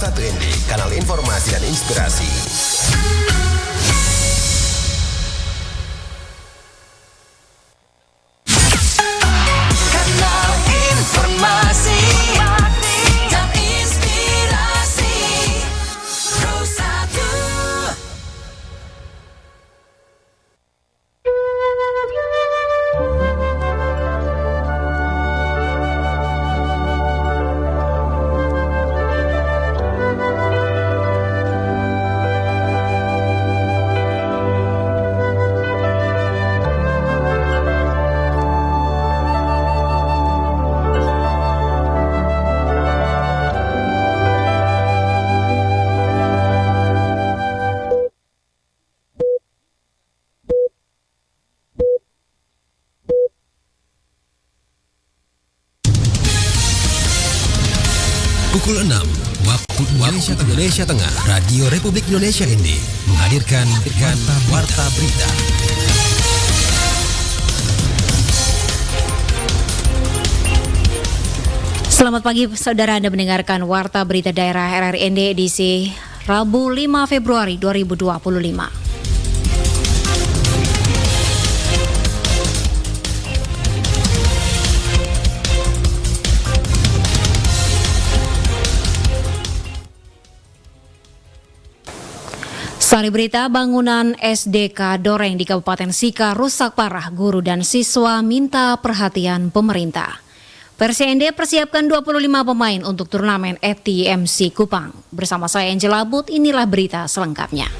Satu ND, kanal informasi dan inspirasi. Kanal informasi dan inspirasi. Pro 1. Pukul 6 waktu Indonesia Tengah, Radio Republik Indonesia ND menghadirkan Warta Berita. Selamat pagi saudara, Anda mendengarkan Warta Berita Daerah RRI ND edisi Rabu 5 Februari 2025. Sari berita, bangunan SDK Doreng di Kabupaten Sika rusak parah, guru dan siswa minta perhatian pemerintah. PSND persiapkan 25 pemain untuk turnamen FTMC Kupang. Bersama saya Angela But, inilah berita selengkapnya.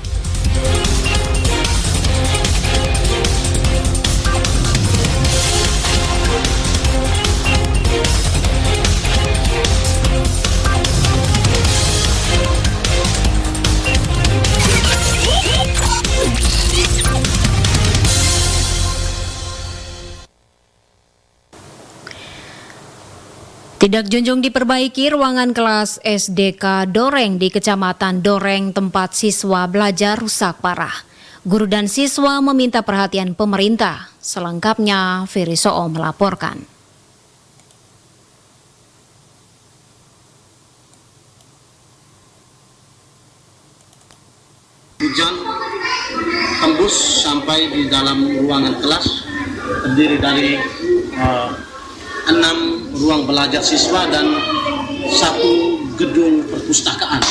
Tidak junjung diperbaiki ruangan kelas SDK Doreng di Kecamatan Doreng tempat siswa belajar rusak parah. Guru dan siswa meminta perhatian pemerintah. Selengkapnya Ferry Soo melaporkan. Hujan tembus sampai di dalam ruangan kelas, terdiri dari 6 ruang belajar siswa dan 1 gedung perpustakaan.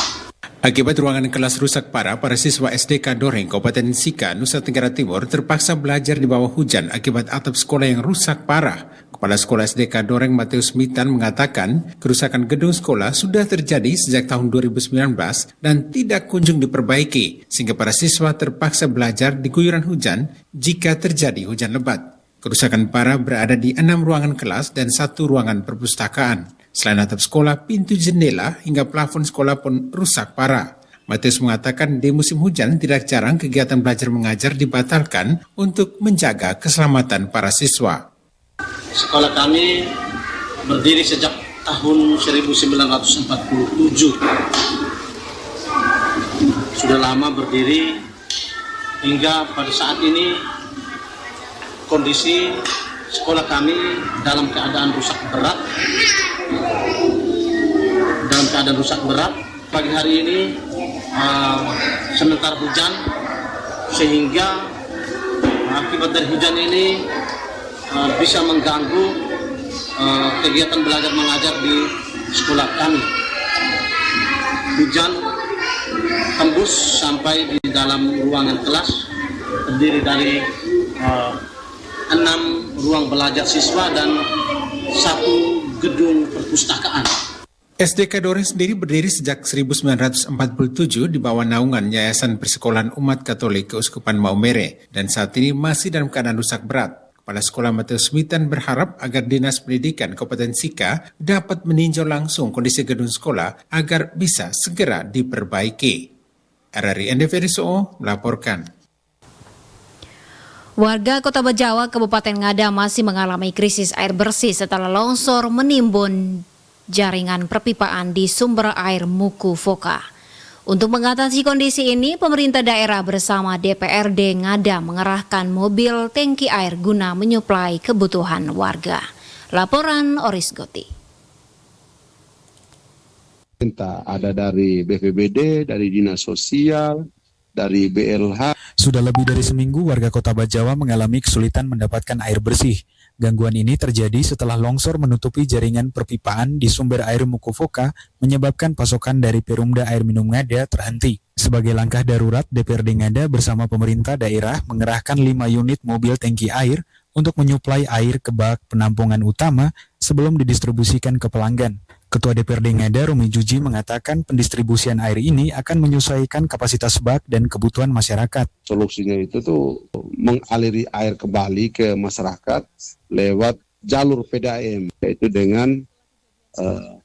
Akibat ruangan kelas rusak parah, para siswa SDK Doreng, Kabupaten Sika, Nusa Tenggara Timur terpaksa belajar di bawah hujan akibat atap sekolah yang rusak parah. Kepala Sekolah SDK Doreng Matius Mitan mengatakan kerusakan gedung sekolah sudah terjadi sejak tahun 2019 dan tidak kunjung diperbaiki, sehingga para siswa terpaksa belajar di guyuran hujan jika terjadi hujan lebat. Kerusakan parah berada di 6 ruangan kelas dan 1 ruangan perpustakaan. Selain atap sekolah, pintu jendela hingga plafon sekolah pun rusak parah. Matius mengatakan di musim hujan tidak jarang kegiatan belajar mengajar dibatalkan untuk menjaga keselamatan para siswa. Sekolah kami berdiri sejak tahun 1947. Sudah lama berdiri hingga pada saat ini kondisi sekolah kami dalam keadaan rusak berat. Pagi hari ini sementara hujan, sehingga akibat dari hujan ini bisa mengganggu kegiatan belajar mengajar di sekolah kami. Hujan tembus sampai di dalam ruangan kelas, terdiri dari 6 ruang belajar siswa dan 1 gedung perpustakaan. SDK Doreng sendiri berdiri sejak 1947 di bawah naungan Yayasan Persekolahan Umat Katolik Keuskupan Maumere dan saat ini masih dalam keadaan rusak berat. Kepala Sekolah Matius Mitan berharap agar Dinas Pendidikan Kabupaten Sika dapat meninjau langsung kondisi gedung sekolah agar bisa segera diperbaiki. RRI ND Ferry Soo melaporkan. Warga Kota Bajawa, Kabupaten Ngada masih mengalami krisis air bersih setelah longsor menimbun jaringan perpipaan di sumber air Muku Foka. Untuk mengatasi kondisi ini, pemerintah daerah bersama DPRD Ngada mengerahkan mobil tangki air guna menyuplai kebutuhan warga. Laporan Oris Goti. Ada dari BPBD, dari Dinas Sosial, dari BLH. Sudah lebih dari seminggu warga Kota Bajawa mengalami kesulitan mendapatkan air bersih. Gangguan ini terjadi setelah longsor menutupi jaringan perpipaan di sumber air Mukofoka menyebabkan pasokan dari Perumda Air Minum Ngada terhenti. Sebagai langkah darurat, DPRD Ngada bersama pemerintah daerah mengerahkan 5 unit mobil tangki air untuk menyuplai air ke bak penampungan utama sebelum didistribusikan ke pelanggan. Ketua DPRD Ngada, Romi Juji, mengatakan pendistribusian air ini akan menyesuaikan kapasitas bak dan kebutuhan masyarakat. Solusinya itu tuh mengaliri air kembali ke masyarakat lewat jalur PDAM, yaitu dengan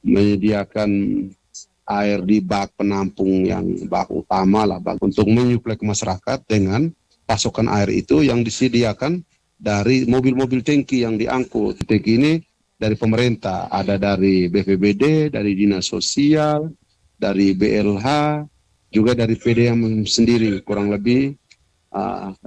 menyediakan air di bak penampung yang bak utama lah, bak untuk menyuplai ke masyarakat dengan pasokan air itu yang disediakan dari mobil-mobil tangki yang diangkut. Tangki ini dari pemerintah, ada dari BPBD, dari Dinas Sosial, dari BLH, juga dari PDAM sendiri, kurang lebih 5.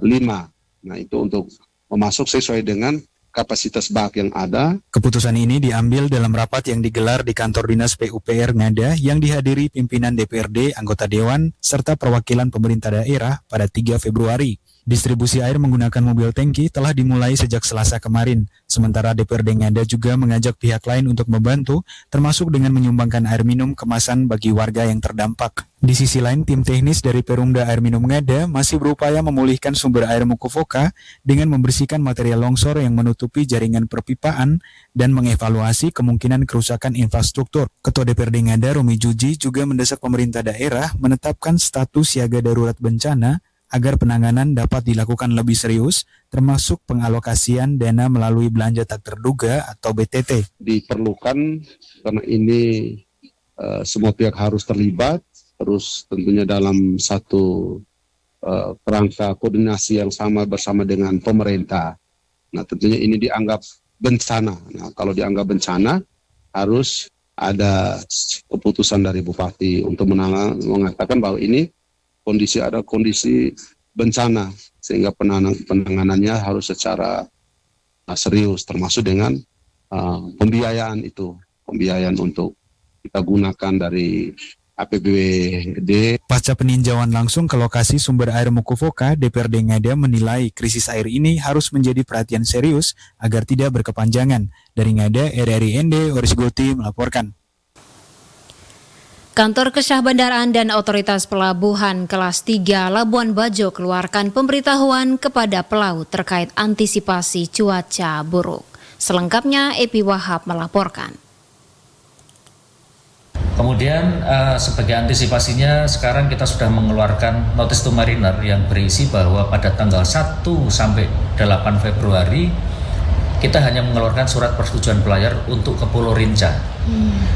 Nah, itu untuk memasuk sesuai dengan kapasitas bak yang ada. Keputusan ini diambil dalam rapat yang digelar di kantor Dinas PUPR Ngada yang dihadiri pimpinan DPRD, anggota Dewan, serta perwakilan pemerintah daerah pada 3 Februari. Distribusi air menggunakan mobil tangki telah dimulai sejak Selasa kemarin. Sementara DPRD Ngada juga mengajak pihak lain untuk membantu, termasuk dengan menyumbangkan air minum kemasan bagi warga yang terdampak. Di sisi lain, tim teknis dari Perumda Air Minum Ngada masih berupaya memulihkan sumber air Mukofoka dengan membersihkan material longsor yang menutupi jaringan perpipaan dan mengevaluasi kemungkinan kerusakan infrastruktur. Ketua DPRD Ngada, Romi Juji, juga mendesak pemerintah daerah menetapkan status siaga darurat bencana agar penanganan dapat dilakukan lebih serius, termasuk pengalokasian dana melalui belanja tak terduga atau BTT. Diperlukan karena ini semua pihak harus terlibat, terus tentunya dalam satu kerangka koordinasi yang sama bersama dengan pemerintah. Nah, tentunya ini dianggap bencana. Nah, kalau dianggap bencana harus ada keputusan dari Bupati untuk mengatakan bahwa ini ada kondisi bencana, sehingga penanganannya harus secara serius, termasuk dengan pembiayaan untuk kita gunakan dari APBD. Pasca peninjauan langsung ke lokasi sumber air Mukofoka, DPRD Ngada menilai krisis air ini harus menjadi perhatian serius agar tidak berkepanjangan. Dari Ngada, RRI ND, Oris Goti melaporkan. Kantor Kesyah Bandaraan dan Otoritas Pelabuhan Kelas 3 Labuan Bajo keluarkan pemberitahuan kepada pelaut terkait antisipasi cuaca buruk. Selengkapnya Epi Wahab melaporkan. Kemudian sebagai antisipasinya sekarang kita sudah mengeluarkan notice to mariner yang berisi bahwa pada tanggal 1 sampai 8 Februari kita hanya mengeluarkan surat persetujuan pelayar untuk ke Pulau Rinca.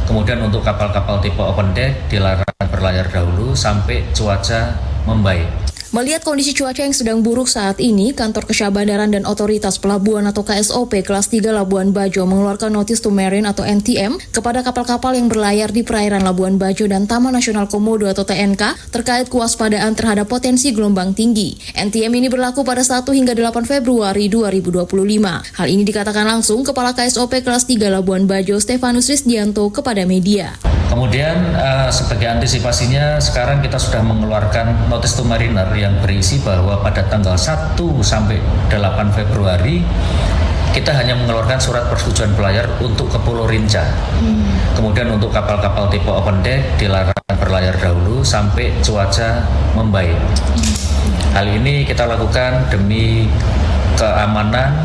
Kemudian untuk kapal-kapal tipe open deck dilarang berlayar dahulu sampai cuaca membaik. Melihat kondisi cuaca yang sedang buruk saat ini, Kantor Kesyah Bandaraan dan Otoritas Pelabuhan atau KSOP Kelas 3 Labuan Bajo mengeluarkan notice to marine atau NTM kepada kapal-kapal yang berlayar di perairan Labuan Bajo dan Taman Nasional Komodo atau TNK terkait kewaspadaan terhadap potensi gelombang tinggi. NTM ini berlaku pada 1 hingga 8 Februari 2025. Hal ini dikatakan langsung Kepala KSOP Kelas 3 Labuan Bajo Stefanus Risdianto kepada media. Kemudian sebagai antisipasinya sekarang kita sudah mengeluarkan notice to mariner yang berisi bahwa pada tanggal 1 sampai 8 Februari kita hanya mengeluarkan surat persetujuan pelayar untuk ke Pulau Rinca. Kemudian untuk kapal-kapal tipe open deck dilarang berlayar dahulu sampai cuaca membaik. Hal ini kita lakukan demi keamanan,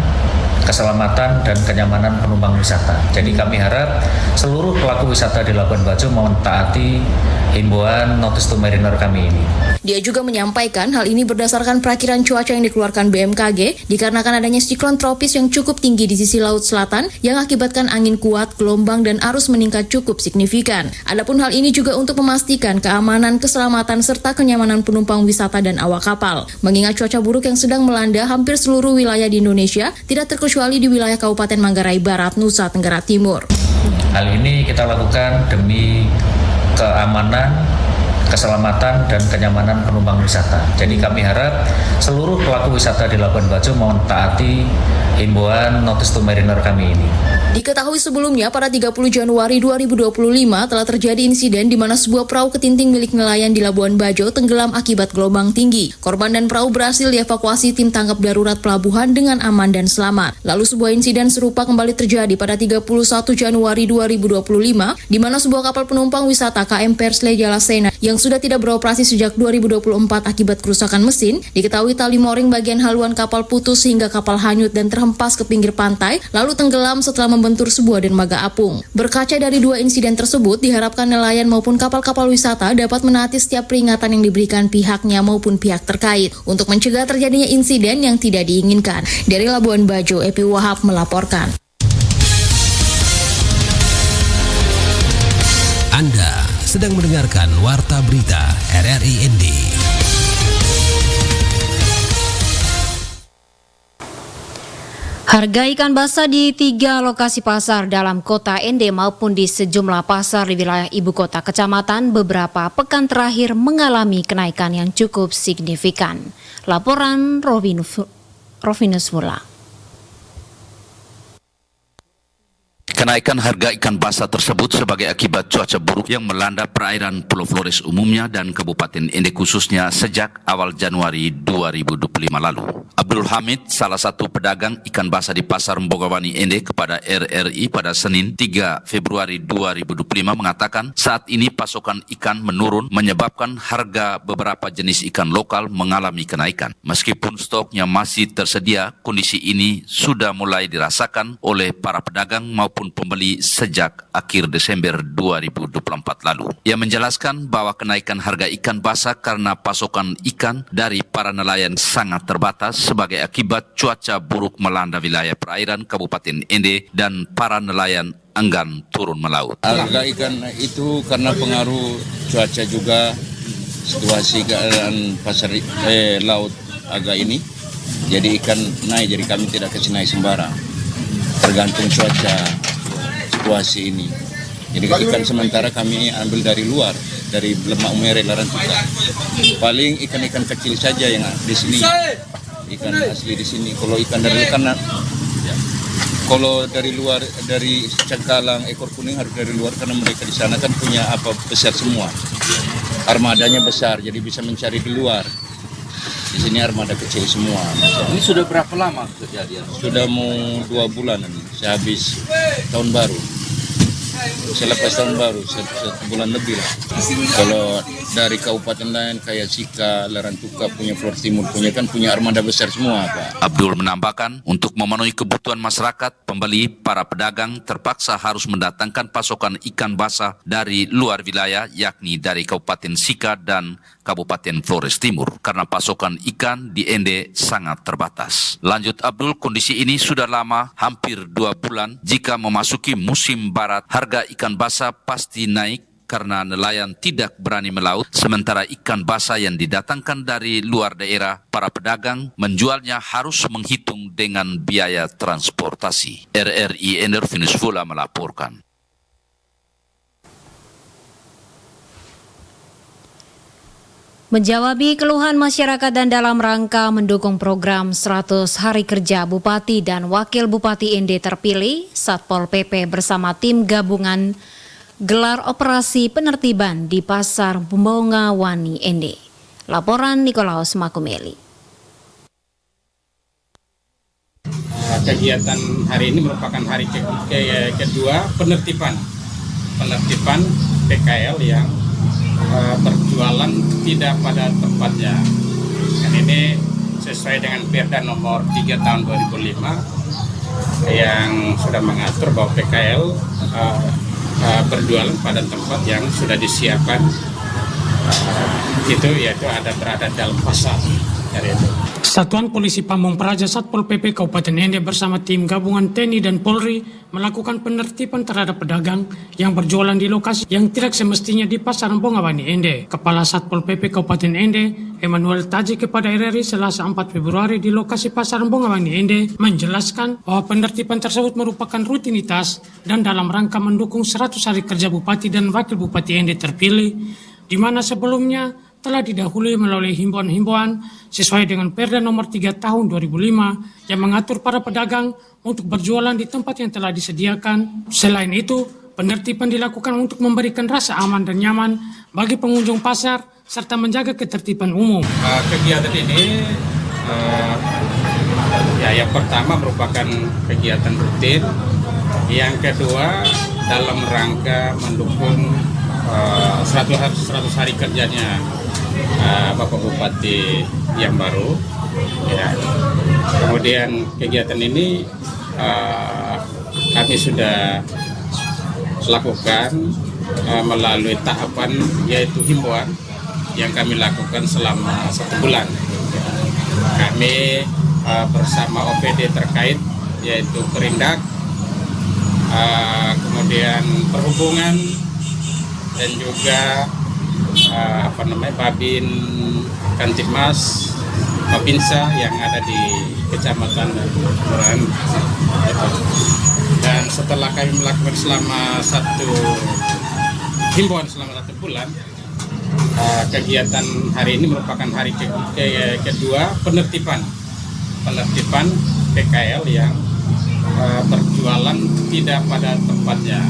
keselamatan dan kenyamanan penumpang wisata. Jadi kami harap seluruh pelaku wisata di Labuan Bajo mentaati himbauan notice to mariner kami ini. Dia juga menyampaikan hal ini berdasarkan perakiran cuaca yang dikeluarkan BMKG dikarenakan adanya siklon tropis yang cukup tinggi di sisi laut selatan yang mengakibatkan angin kuat, gelombang dan arus meningkat cukup signifikan. Adapun hal ini juga untuk memastikan keamanan, keselamatan serta kenyamanan penumpang wisata dan awak kapal. Mengingat cuaca buruk yang sedang melanda hampir seluruh wilayah di Indonesia, tidak terkecuali di wilayah Kabupaten Manggarai Barat, Nusa Tenggara Timur. Hal ini kita lakukan demi keamanan, keselamatan dan kenyamanan penumpang wisata. Jadi kami harap seluruh pelaku wisata di Labuan Bajo mentaati himbauan Notice to Mariner kami ini. Diketahui sebelumnya pada 30 Januari 2025 telah terjadi insiden di mana sebuah perahu ketinting milik nelayan di Labuan Bajo tenggelam akibat gelombang tinggi. Korban dan perahu berhasil dievakuasi tim tanggap darurat pelabuhan dengan aman dan selamat. Lalu sebuah insiden serupa kembali terjadi pada 31 Januari 2025 di mana sebuah kapal penumpang wisata KM Persle Jalasena yang sudah tidak beroperasi sejak 2024 akibat kerusakan mesin, diketahui tali mooring bagian haluan kapal putus sehingga kapal hanyut dan terhempas ke pinggir pantai lalu tenggelam setelah membentur sebuah dermaga apung. Berkaca dari dua insiden tersebut, diharapkan nelayan maupun kapal-kapal wisata dapat menaati setiap peringatan yang diberikan pihaknya maupun pihak terkait untuk mencegah terjadinya insiden yang tidak diinginkan. Dari Labuan Bajo, Epi Wahab melaporkan. Anda sedang mendengarkan Warta Berita RRI ND. Harga ikan basah di 3 lokasi pasar dalam kota ND maupun di sejumlah pasar di wilayah ibu kota kecamatan beberapa pekan terakhir mengalami kenaikan yang cukup signifikan. Laporan Rovinus Mula. Kenaikan harga ikan basah tersebut sebagai akibat cuaca buruk yang melanda perairan Pulau Flores umumnya dan Kabupaten Ende khususnya sejak awal Januari 2025 lalu. Abdul Hamid, salah satu pedagang ikan basah di Pasar Mbogawani Ende kepada RRI pada Senin 3 Februari 2025 mengatakan saat ini pasokan ikan menurun menyebabkan harga beberapa jenis ikan lokal mengalami kenaikan. Meskipun stoknya masih tersedia, kondisi ini sudah mulai dirasakan oleh para pedagang maupun pembeli sejak akhir Desember 2024 lalu. Ia menjelaskan bahwa kenaikan harga ikan basah karena pasokan ikan dari para nelayan sangat terbatas sebagai akibat cuaca buruk melanda wilayah perairan Kabupaten Ende dan para nelayan enggan turun melaut. Harga ikan itu karena pengaruh cuaca juga, situasi keadaan pasar laut agak ini, jadi ikan naik, jadi kami tidak kasih naik sembarang. Tergantung cuaca situasi ini. Jadi ikan sementara kami ambil dari luar, dari Lemak Umere, Larantuka. Paling ikan-ikan kecil saja yang di sini, ikan asli di sini. Kalau ikan dari luar, dari cengkalang, ekor kuning harus dari luar karena mereka di sana kan punya besar semua. Armadanya besar, jadi bisa mencari di luar. Di sini armada kecil semua. Ini sudah berapa lama kejadian? Sudah mau 2 bulan ini, sehabis tahun baru. Selepas tahun baru, 1 bulan lebih lah. Kalau dari kabupaten lain kayak Sika, Larantuka punya, Flores Timur punya armada besar semua, Pak. Abdul menambahkan, untuk memenuhi kebutuhan masyarakat, pembeli, para pedagang terpaksa harus mendatangkan pasokan ikan basah dari luar wilayah, yakni dari Kabupaten Sika dan Kabupaten Flores Timur, karena pasokan ikan di Ende sangat terbatas. Lanjut Abdul, kondisi ini sudah lama, hampir 2 bulan. Jika memasuki musim barat, harga ikan basah pasti naik karena nelayan tidak berani melaut, sementara ikan basah yang didatangkan dari luar daerah, para pedagang menjualnya harus menghitung dengan biaya transportasi. RRI Ender Finisfula melaporkan. Menjawabi keluhan masyarakat dan dalam rangka mendukung program 100 Hari Kerja Bupati dan Wakil Bupati Ende terpilih, Satpol PP bersama tim gabungan gelar operasi penertiban di Pasar Mbogawani Ende. Laporan Nikolaus Makumeli. Kegiatan hari ini merupakan hari kedua penertiban PKL yang berjualan tidak pada tempatnya. Dan ini sesuai dengan Perda nomor 3 tahun 2005 yang sudah mengatur bahwa PKL berjualan pada tempat yang sudah disiapkan, yaitu ada berada dalam pasar. Satuan Polisi Pamong Praja Satpol PP Kabupaten Ende bersama tim gabungan TNI dan Polri melakukan penertiban terhadap pedagang yang berjualan di lokasi yang tidak semestinya di Pasar Mbogawani Ende. Kepala Satpol PP Kabupaten Ende, Emmanuel Taji kepada RRI Selasa 4 Februari di lokasi Pasar Mbogawani Ende menjelaskan bahwa penertiban tersebut merupakan rutinitas dan dalam rangka mendukung 100 hari kerja Bupati dan Wakil Bupati Ende terpilih di mana sebelumnya telah didahului melalui himbauan-himbauan sesuai dengan Perda nomor 3 tahun 2005 yang mengatur para pedagang untuk berjualan di tempat yang telah disediakan. Selain itu, penertiban dilakukan untuk memberikan rasa aman dan nyaman bagi pengunjung pasar serta menjaga ketertiban umum. Kegiatan ini yang pertama merupakan kegiatan rutin, yang kedua dalam rangka mendukung 100 hari kerjanya Bapak Bupati yang baru. Ya. Kemudian kegiatan ini kami sudah lakukan melalui tahapan yaitu himbauan yang kami lakukan selama 1 bulan. Kami bersama OPD terkait yaitu Perindak, kemudian Perhubungan dan juga Babin Kantipmas, Babinsa yang ada di Kecamatan Kelurahan. Dan setelah kami melakukan selama himbauan selama 1 bulan, kegiatan hari ini merupakan hari kedua penertiban PKL yang berjualan tidak pada tempatnya.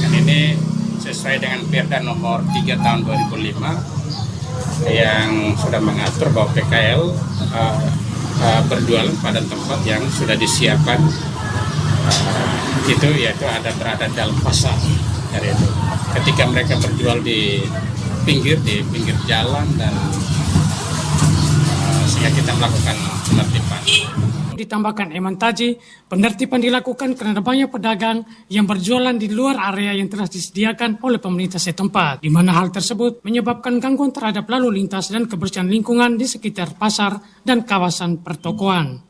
Dan ini sesuai dengan Perda nomor 3 tahun 2005 yang sudah mengatur bahwa PKL berjualan pada tempat yang sudah disiapkan, yaitu berada dalam pasar. Dari itu, ketika mereka berjual di pinggir jalan dan sehingga kita melakukan penertiban. Ditambahkan Eman Taji, penertiban dilakukan karena banyak pedagang yang berjualan di luar area yang telah disediakan oleh pemerintah setempat, di mana hal tersebut menyebabkan gangguan terhadap lalu lintas dan kebersihan lingkungan di sekitar pasar dan kawasan pertokoan.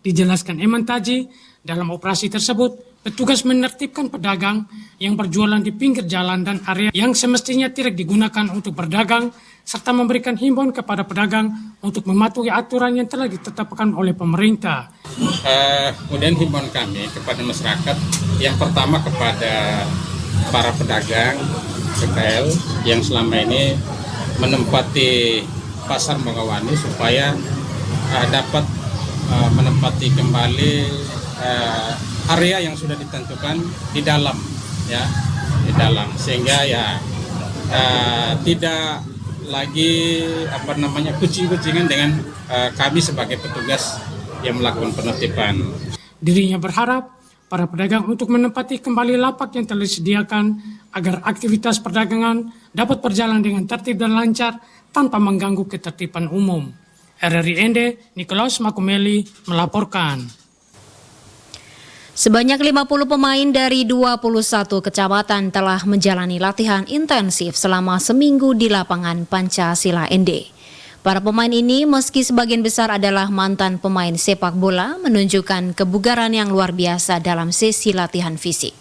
Dijelaskan Eman Taji, dalam operasi tersebut, petugas menertibkan pedagang yang berjualan di pinggir jalan dan area yang semestinya tidak digunakan untuk berdagang, serta memberikan himbauan kepada pedagang untuk mematuhi aturan yang telah ditetapkan oleh pemerintah. Kemudian himbauan kami kepada masyarakat, yang pertama kepada para pedagang PKL yang selama ini menempati pasar Bogowani supaya dapat menempati kembali area yang sudah ditentukan di dalam, sehingga tidak lagi kucing-kucingan dengan kami sebagai petugas yang melakukan penertiban. Dirinya berharap para pedagang untuk menempati kembali lapak yang telah disediakan agar aktivitas perdagangan dapat berjalan dengan tertib dan lancar tanpa mengganggu ketertiban umum. RRI Ende, Nikolaus Makumeli melaporkan. Sebanyak 50 pemain dari 21 kecamatan telah menjalani latihan intensif selama seminggu di lapangan Pancasila ND. Para pemain ini meski sebagian besar adalah mantan pemain sepak bola menunjukkan kebugaran yang luar biasa dalam sesi latihan fisik.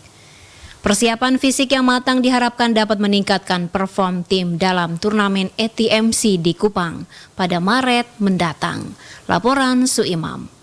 Persiapan fisik yang matang diharapkan dapat meningkatkan perform tim dalam turnamen ATMC di Kupang pada Maret mendatang. Laporan Suimam.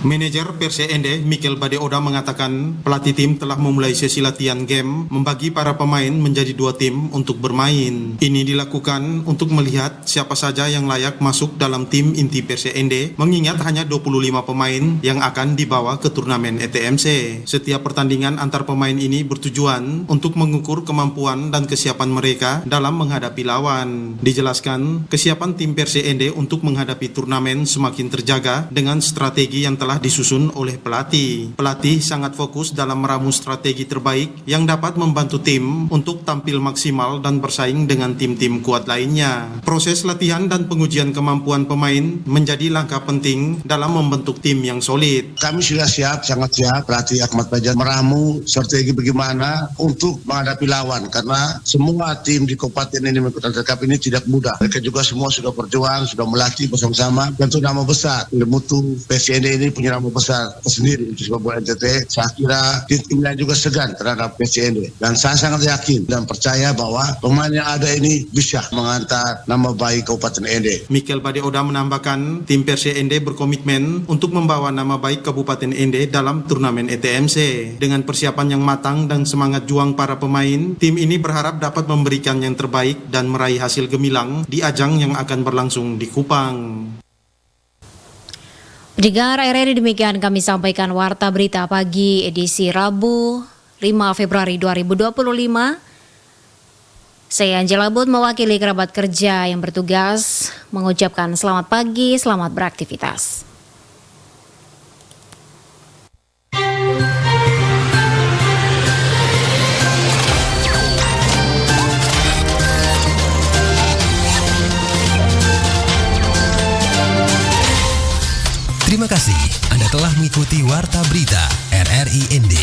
Manajer Persija Ende, Mikel Badeoda mengatakan pelatih tim telah memulai sesi latihan game membagi para pemain menjadi 2 tim untuk bermain. Ini dilakukan untuk melihat siapa saja yang layak masuk dalam tim inti Persija Ende, mengingat hanya 25 pemain yang akan dibawa ke turnamen ETMC. Setiap pertandingan antar pemain ini bertujuan untuk mengukur kemampuan dan kesiapan mereka dalam menghadapi lawan. Dijelaskan, kesiapan tim Persija Ende untuk menghadapi turnamen semakin terjaga dengan strategi yang telah disusun oleh pelatih. Pelatih sangat fokus dalam meramu strategi terbaik yang dapat membantu tim untuk tampil maksimal dan bersaing dengan tim-tim kuat lainnya. Proses latihan dan pengujian kemampuan pemain menjadi langkah penting dalam membentuk tim yang solid. Kami sudah siap, sangat siap. Pelatih Ahmad Fajar meramu strategi bagaimana untuk menghadapi lawan, karena semua tim di Kabupaten ini mengikuti Cup ini tidak mudah. Mereka juga semua sudah berjuang, sudah melatih bersama-sama. Tentu nama besar, mutu PSND ini punya punya nama besar tersendiri untuk sepak bola NTT. Saya kira timnya juga segan terhadap PCND. Dan saya sangat yakin dan percaya bahwa pemain yang ada ini bisa mengantar nama baik Kabupaten ND. Mikel Bade Oda menambahkan tim Persija ND berkomitmen untuk membawa nama baik Kabupaten ND dalam turnamen ETMC. Dengan persiapan yang matang dan semangat juang para pemain, tim ini berharap dapat memberikan yang terbaik dan meraih hasil gemilang di ajang yang akan berlangsung di Kupang. Pendengar RRI, demikian kami sampaikan Warta Berita Pagi edisi Rabu 5 Februari 2025. Saya Angela Bud mewakili kerabat kerja yang bertugas mengucapkan selamat pagi, selamat beraktivitas. Terima kasih Anda telah mengikuti Warta Berita RRI ND.